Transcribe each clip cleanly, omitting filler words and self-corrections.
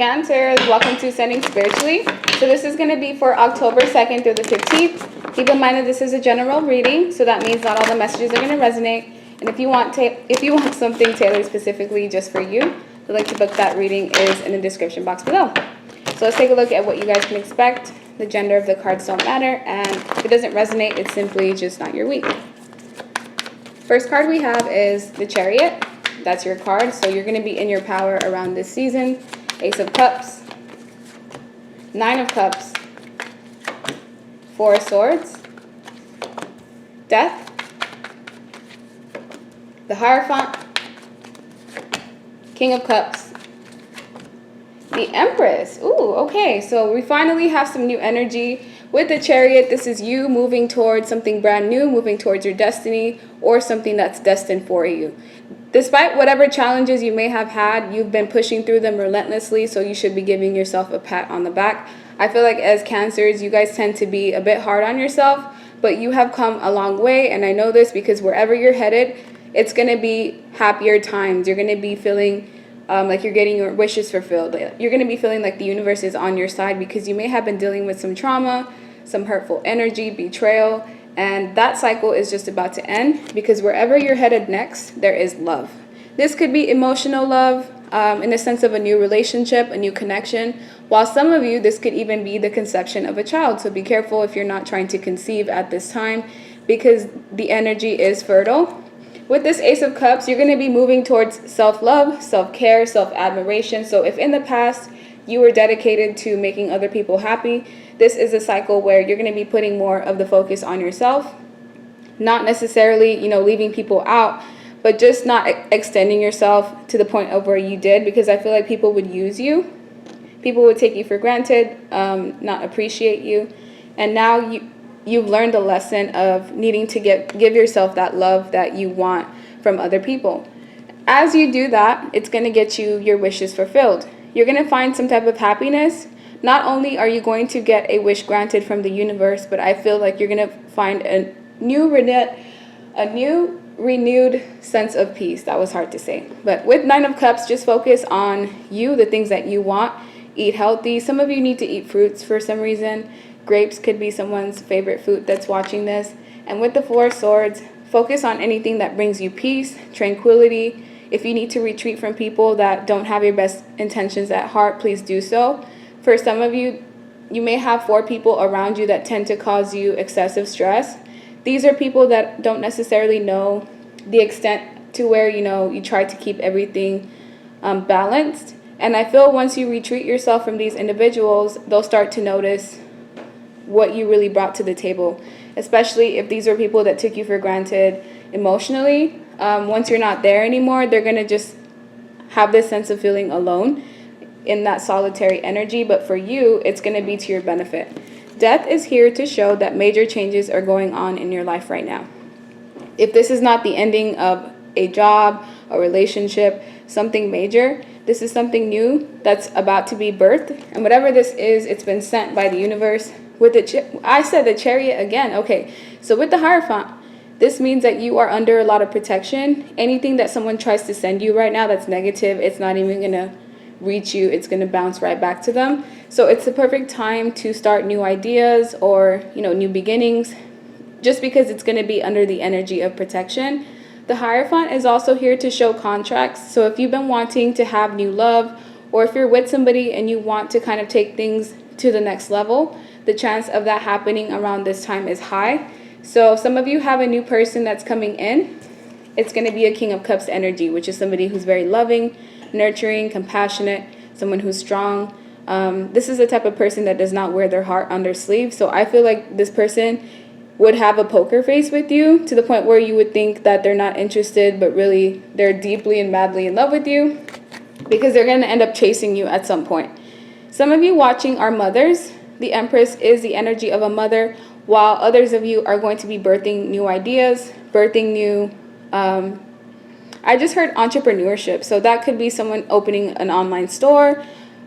Cancer, welcome to Sending Spiritually. So this is going to be for October 2nd through the 15th. Keep in mind that this is a general reading, so that means not all the messages are going to resonate. And if you want something tailored specifically just for you, the link to book that reading is in the description box below. So let's take a look at what you guys can expect. The gender of the cards don't matter, and if it doesn't resonate, it's simply just not your week. First card we have is the Chariot. That's your card, so you're going to be in your power around this season. Ace of Cups, Nine of Cups, Four of Swords, Death, the Hierophant, King of Cups, the Empress. Ooh, okay, so we finally have some new energy. With the Chariot, this is you moving towards something brand new, moving towards your destiny or something that's destined for you. Despite whatever challenges you may have had, you've been pushing through them relentlessly, so you should be giving yourself a pat on the back. I feel like as Cancers, you guys tend to be a bit hard on yourself, but you have come a long way, and I know this because wherever you're headed, it's going to be happier times. You're going to be feeling like you're getting your wishes fulfilled. You're going to be feeling like the universe is on your side because you may have been dealing with some trauma, some hurtful energy, betrayal, and that cycle is just about to end because wherever you're headed next, there is love. This could be emotional love in the sense of a new relationship, a new connection, while some of you, this could even be the conception of a child. So be careful if you're not trying to conceive at this time because the energy is fertile. With this Ace of Cups, you're going to be moving towards self-love, self-care, self-admiration. So if in the past you were dedicated to making other people happy, this is a cycle where you're going to be putting more of the focus on yourself, not necessarily, leaving people out, but just not extending yourself to the point of where you did, because I feel like people would use you. People would take you for granted, not appreciate you. And now you've learned the lesson of needing to give yourself that love that you want from other people. As you do that, it's going to get you your wishes fulfilled. You're going to find some type of happiness. Not only are you going to get a wish granted from the universe, but I feel like you're going to find a new renewed sense of peace. That was hard to say. But with Nine of Cups, just focus on you, the things that you want. Eat healthy. Some of you need to eat fruits for some reason. Grapes could be someone's favorite food that's watching this. And with the Four of Swords, focus on anything that brings you peace, tranquility. If you need to retreat from people that don't have your best intentions at heart, please do so. For some of you, you may have 4 people around you that tend to cause you excessive stress. These are people that don't necessarily know the extent to where, you try to keep everything balanced. And I feel once you retreat yourself from these individuals, they'll start to notice what you really brought to the table, especially if these are people that took you for granted emotionally. Once you're not there anymore, they're going to just have this sense of feeling alone in that solitary energy, but for you, it's going to be to your benefit. Death is here to show that major changes are going on in your life right now. If this is not the ending of a job, a relationship, something major, this is something new that's about to be birthed, and whatever this is, it's been sent by the universe. With I said the Chariot again. Okay, so with the Hierophant, this means that you are under a lot of protection. Anything that someone tries to send you right now that's negative, it's not even going to reach you. It's going to bounce right back to them. So it's the perfect time to start new ideas or, new beginnings, just because it's going to be under the energy of protection. The Hierophant is also here to show contracts. So if you've been wanting to have new love, or if you're with somebody and you want to kind of take things to the next level, the chance of that happening around this time is high. So some of you have a new person that's coming in. It's going to be a King of Cups energy, which is somebody who's very loving, nurturing, compassionate, someone who's strong. This is the type of person that does not wear their heart on their sleeve. So I feel like this person would have a poker face with you to the point where you would think that they're not interested, but really they're deeply and madly in love with you because they're going to end up chasing you at some point. Some of you watching are mothers. The Empress is the energy of a mother, while others of you are going to be birthing new ideas, birthing new I just heard entrepreneurship. So that could be someone opening an online store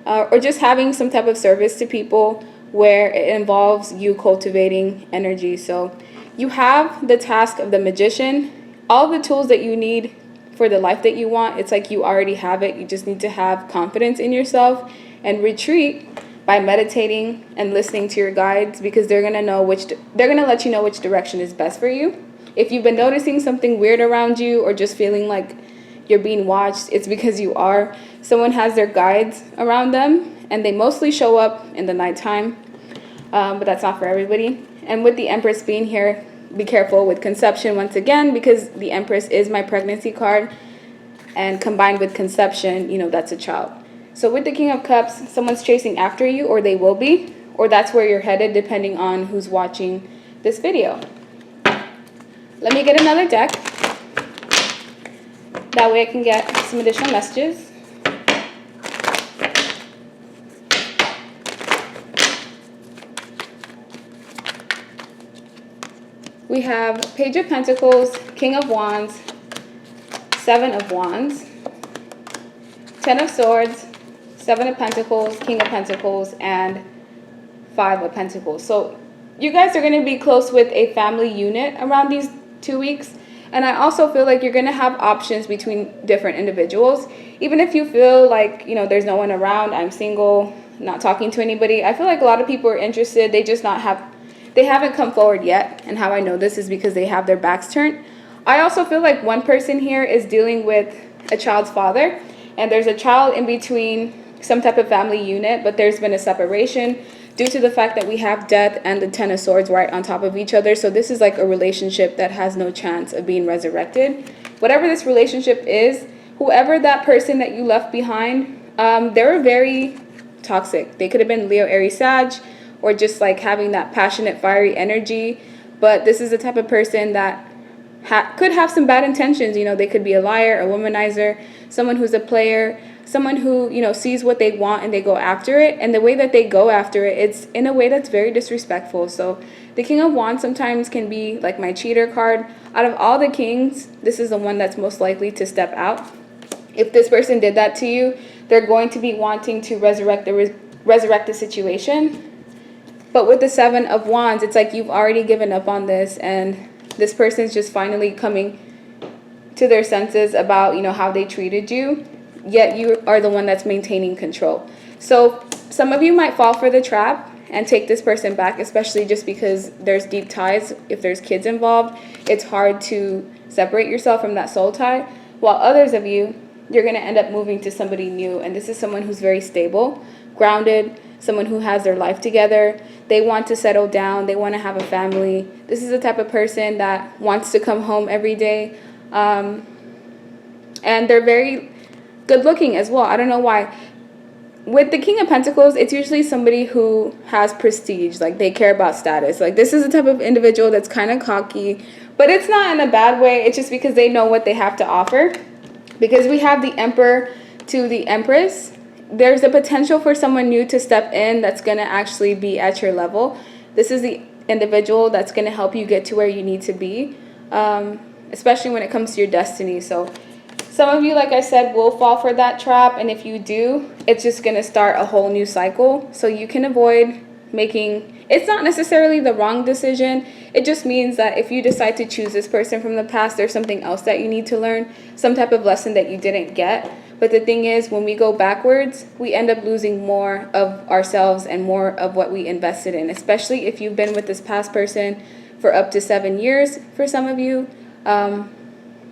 or just having some type of service to people where it involves you cultivating energy. So you have the task of the Magician. All the tools that you need for the life that you want, it's like you already have it. You just need to have confidence in yourself and retreat by meditating and listening to your guides, because they're going to let you know which direction is best for you. If you've been noticing something weird around you or just feeling like you're being watched, it's because you are. Someone has their guides around them, and they mostly show up in the nighttime, but that's not for everybody. And with the Empress being here, be careful with conception once again, because the Empress is my pregnancy card, and combined with conception, that's a child. So with the King of Cups, someone's chasing after you, or they will be, or that's where you're headed depending on who's watching this video. Let me get another deck. That way I can get some additional messages. We have Page of Pentacles, King of Wands, Seven of Wands, Ten of Swords, Seven of Pentacles, King of Pentacles, and Five of Pentacles. So you guys are going to be close with a family unit around these 2 weeks. And I also feel like you're going to have options between different individuals. Even if you feel like, there's no one around, I'm single, not talking to anybody. I feel like a lot of people are interested. They haven't come forward yet. And how I know this is because they have their backs turned. I also feel like one person here is dealing with a child's father. And there's a child in between some type of family unit, but there's been a separation due to the fact that we have Death and the Ten of Swords right on top of each other. So this is like a relationship that has no chance of being resurrected. Whatever this relationship is, whoever that person that you left behind, they were very toxic. They could have been Leo, Aries, Sag, or just like having that passionate, fiery energy. But this is the type of person that could have some bad intentions. They could be a liar, a womanizer, someone who's a player, someone who, sees what they want and they go after it. And the way that they go after it, it's in a way that's very disrespectful. So the King of Wands sometimes can be like my cheater card. Out of all the kings, this is the one that's most likely to step out. If this person did that to you, they're going to be wanting to resurrect the situation. But with the Seven of Wands, it's like you've already given up on this, and this person's just finally coming to their senses about, how they treated you. Yet you are the one that's maintaining control. So some of you might fall for the trap and take this person back, especially just because there's deep ties. If there's kids involved, it's hard to separate yourself from that soul tie. While others of you, you're going to end up moving to somebody new. And this is someone who's very stable, grounded, someone who has their life together. They want to settle down. They want to have a family. This is the type of person that wants to come home every day. And they're very good looking as well. I don't know why. With the King of Pentacles, it's usually somebody who has prestige. Like, they care about status. Like, this is the type of individual that's kind of cocky. But it's not in a bad way. It's just because they know what they have to offer. Because we have the Emperor to the Empress, there's a potential for someone new to step in that's going to actually be at your level. This is the individual that's going to help you get to where you need to be, especially when it comes to your destiny. So some of you, like I said, will fall for that trap. And if you do, it's just going to start a whole new cycle. So you can avoid making, it's not necessarily the wrong decision. It just means that if you decide to choose this person from the past, there's something else that you need to learn, some type of lesson that you didn't get. But the thing is, when we go backwards, we end up losing more of ourselves and more of what we invested in, especially if you've been with this past person for up to 7 years for some of you.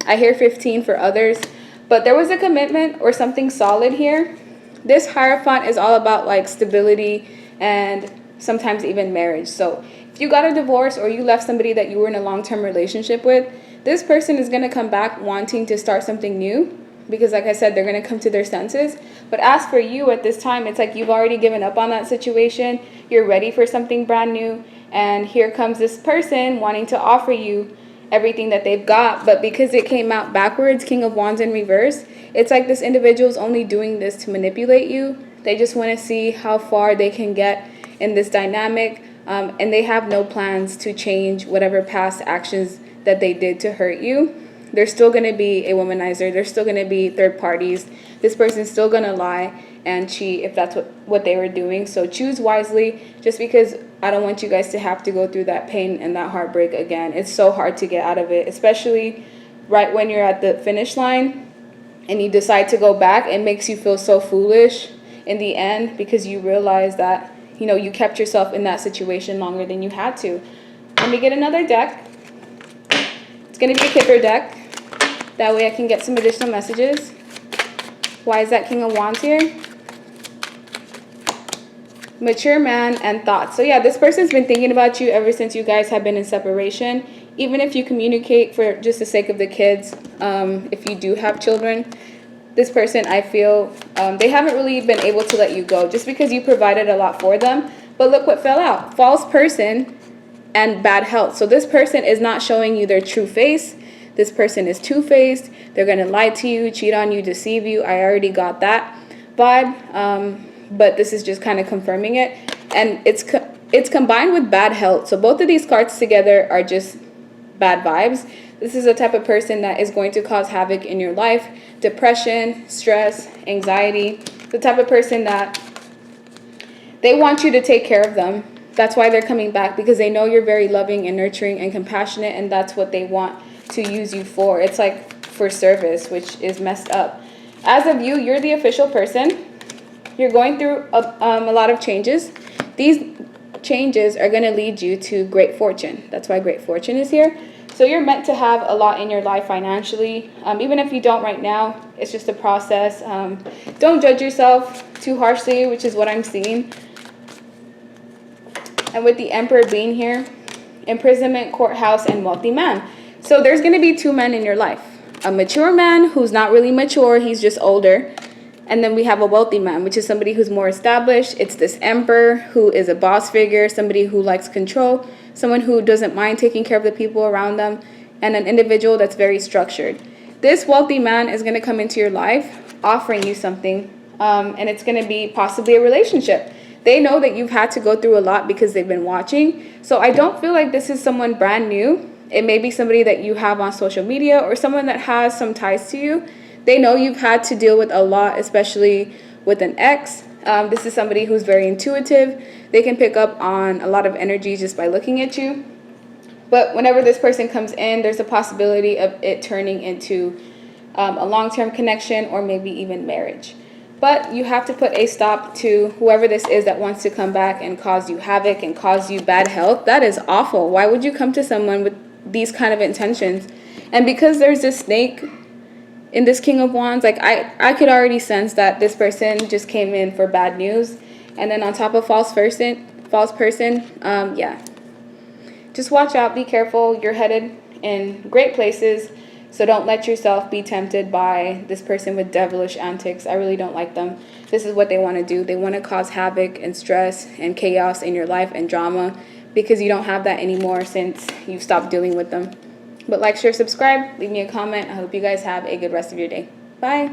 I hear 15 for others, but there was a commitment or something solid here. This Hierophant is all about like stability and sometimes even marriage. So if you got a divorce or you left somebody that you were in a long-term relationship with, this person is going to come back wanting to start something new. Because like I said, they're going to come to their senses. But as for you at this time, it's like you've already given up on that situation. You're ready for something brand new. And here comes this person wanting to offer you everything that they've got. But because it came out backwards, King of Wands in reverse, it's like this individual is only doing this to manipulate you. They just want to see how far they can get in this dynamic. And they have no plans to change whatever past actions that they did to hurt you. There's still going to be a womanizer. There's still going to be third parties. This person's still going to lie and cheat if that's what they were doing. So choose wisely, just because I don't want you guys to have to go through that pain and that heartbreak again. It's so hard to get out of it, especially right when you're at the finish line and you decide to go back. It makes you feel so foolish. in the end because you realize that, you know, you kept yourself in that situation longer than you had to. Let me get another deck. It's going to be a Kipper deck. That way I can get some additional messages. Why is that King of Wands here? Mature man and thoughts. So yeah, this person's been thinking about you ever since you guys have been in separation. Even if you communicate for just the sake of the kids, if you do have children, this person, I feel, they haven't really been able to let you go just because you provided a lot for them. But look what fell out. False person and bad health. So this person is not showing you their true face. This person is two-faced. They're going to lie to you, cheat on you, deceive you. I already got that vibe. But this is just kind of confirming it. And it's combined with bad health. So both of these cards together are just bad vibes. This is the type of person that is going to cause havoc in your life. Depression, stress, anxiety. The type of person that they want you to take care of them. That's why they're coming back, because they know you're very loving and nurturing and compassionate, and that's what they want to use you for. It's like for service, which is messed up. As of you, you're the official person. You're going through a lot of changes. These changes are going to lead you to great fortune. That's why great fortune is here. So you're meant to have a lot in your life financially. Even if you don't right now, it's just a process. Don't judge yourself too harshly, which is what I'm seeing. And with the Emperor being here, imprisonment, courthouse, and wealthy man. So there's going to be two men in your life. A mature man who's not really mature. He's just older. And then we have a wealthy man, which is somebody who's more established. It's this Emperor who is a boss figure, somebody who likes control, someone who doesn't mind taking care of the people around them, and an individual that's very structured. This wealthy man is going to come into your life offering you something, and it's going to be possibly a relationship. They know that you've had to go through a lot because they've been watching. So I don't feel like this is someone brand new. It may be somebody that you have on social media or someone that has some ties to you. They know you've had to deal with a lot, especially with an ex. This is somebody who's very intuitive. They can pick up on a lot of energy just by looking at you. But whenever this person comes in, there's a possibility of it turning into a long-term connection or maybe even marriage. But you have to put a stop to whoever this is that wants to come back and cause you havoc and cause you bad health. That is awful. Why would you come to someone with these kind of intentions? And because there's this snake in this King of Wands, like I could already sense that this person just came in for bad news. And then on top of false person, yeah. Just watch out, be careful. You're headed in great places. So don't let yourself be tempted by this person with devilish antics. I really don't like them. This is what they want to do. They want to cause havoc and stress and chaos in your life and drama, because you don't have that anymore since you've stopped dealing with them. But like, share, subscribe, leave me a comment. I hope you guys have a good rest of your day. Bye.